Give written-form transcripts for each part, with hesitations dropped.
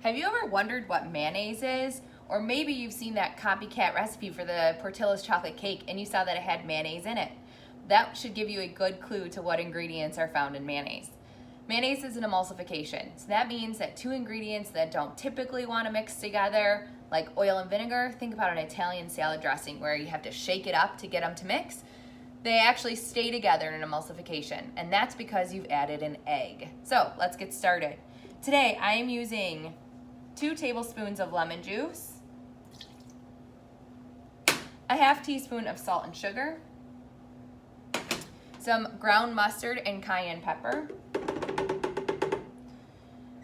Have you ever wondered what mayonnaise is? Or maybe you've seen that copycat recipe for the Portillo's chocolate cake and you saw that it had mayonnaise in it. That should give you a good clue to what ingredients are found in mayonnaise. Mayonnaise is an emulsification. So that means that two ingredients that don't typically want to mix together, like oil and vinegar, think about an Italian salad dressing where you have to shake it up to get them to mix. They actually stay together in an emulsification, and that's because you've added an egg. So let's get started. Today I am using 2 tablespoons of lemon juice, a half teaspoon of salt and sugar, some ground mustard and cayenne pepper.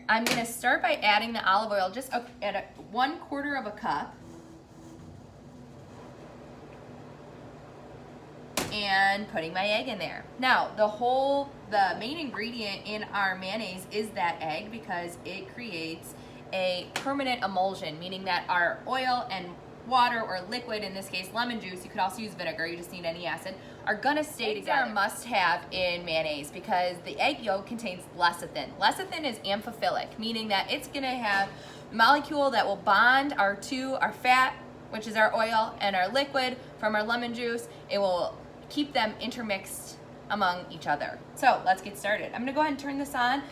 I'm going to start by adding the olive oil just at 1/4 cup. And putting my egg in there. Now, the main ingredient in our mayonnaise is that egg because it creates a permanent emulsion, meaning that our oil and water or liquid, in this case lemon juice, you could also use vinegar, you just need any acid, are gonna stay together. Eggs are a must-have in mayonnaise because the egg yolk contains lecithin. Lecithin is amphiphilic, meaning that it's gonna have a molecule that will bond our fat, which is our oil, and our liquid from our lemon juice. It will keep them intermixed among each other. So let's get started. I'm gonna go ahead and turn this on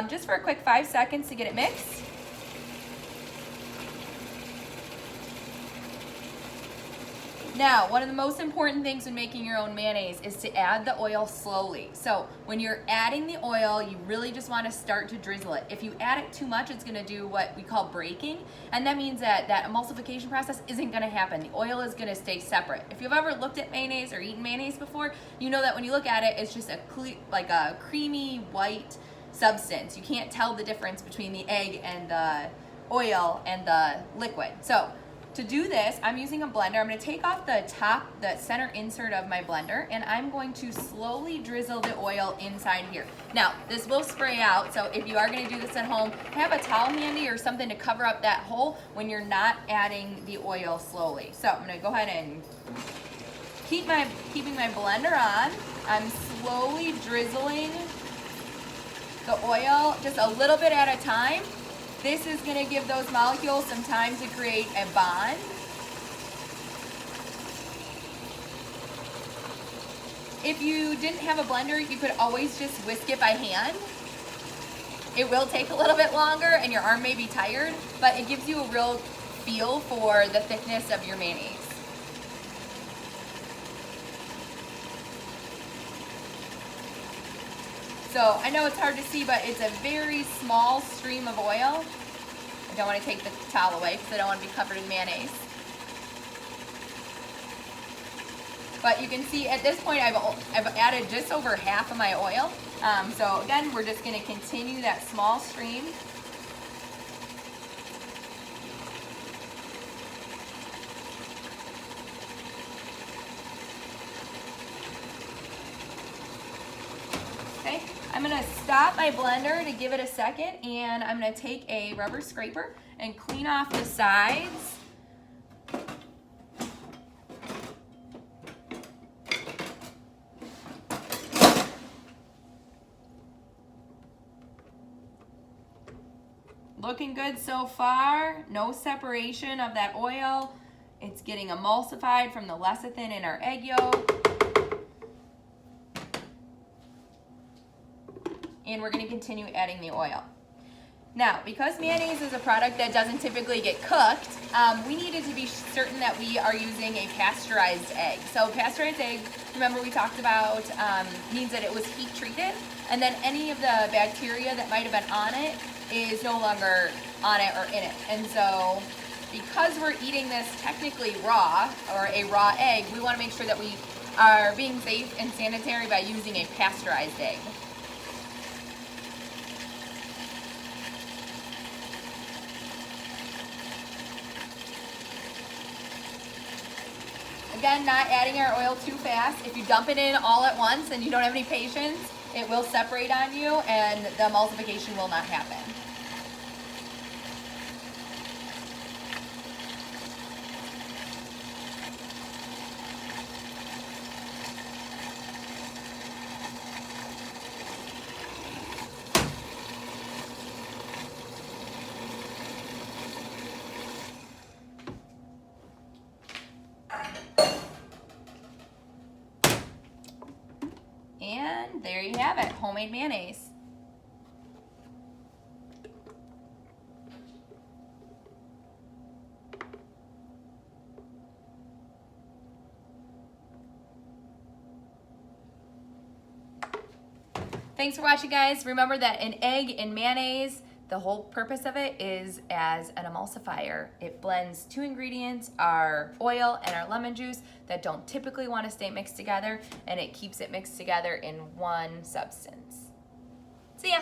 just for a quick 5 seconds to get it mixed. Now, one of the most important things when making your own mayonnaise is to add the oil slowly. So when you're adding the oil, you really just want to start to drizzle it. If you add it too much, it's going to do what we call breaking, and that means that emulsification process isn't going to happen. The oil is going to stay separate. If you've ever looked at mayonnaise or eaten mayonnaise before, you know that when you look at it, it's just like a creamy white substance. You can't tell the difference between the egg and the oil and the liquid. So to do this, I'm using a blender. I'm going to take off the center insert of my blender, and I'm going to slowly drizzle the oil inside here. Now, this will spray out, so if you are going to do this at home, have a towel handy or something to cover up that hole when you're not adding the oil slowly. So I'm going to go ahead and keeping my blender on. I'm slowly drizzling the oil just a little bit at a time. This is going to give those molecules some time to create a bond. If you didn't have a blender, you could always just whisk it by hand. It will take a little bit longer and your arm may be tired, but it gives you a real feel for the thickness of your mayonnaise. So I know it's hard to see, but it's a very small stream of oil. I don't want to take the towel away because I don't want to be covered in mayonnaise. But you can see at this point I've added just over half of my oil. So again, we're just going to continue that small stream. Okay. I'm going to stop my blender to give it a second, and I'm going to take a rubber scraper and clean off the sides. Looking good so far. No separation of that oil. It's getting emulsified from the lecithin in our egg yolk. And we're going to continue adding the oil. Now, because mayonnaise is a product that doesn't typically get cooked, we needed to be certain that we are using a pasteurized egg. So pasteurized egg, remember we talked about, means that it was heat treated, and then any of the bacteria that might have been on it is no longer on it or in it. And so because we're eating this technically raw, or a raw egg, we want to make sure that we are being safe and sanitary by using a pasteurized egg. Again, not adding our oil too fast. If you dump it in all at once and you don't have any patience, it will separate on you and the emulsification will not happen. And there you have it, homemade mayonnaise. Thanks for watching, guys. Remember that an egg in mayonnaise, the whole purpose of it is as an emulsifier. It blends two ingredients, our oil and our lemon juice, that don't typically want to stay mixed together, and it keeps it mixed together in one substance. See ya.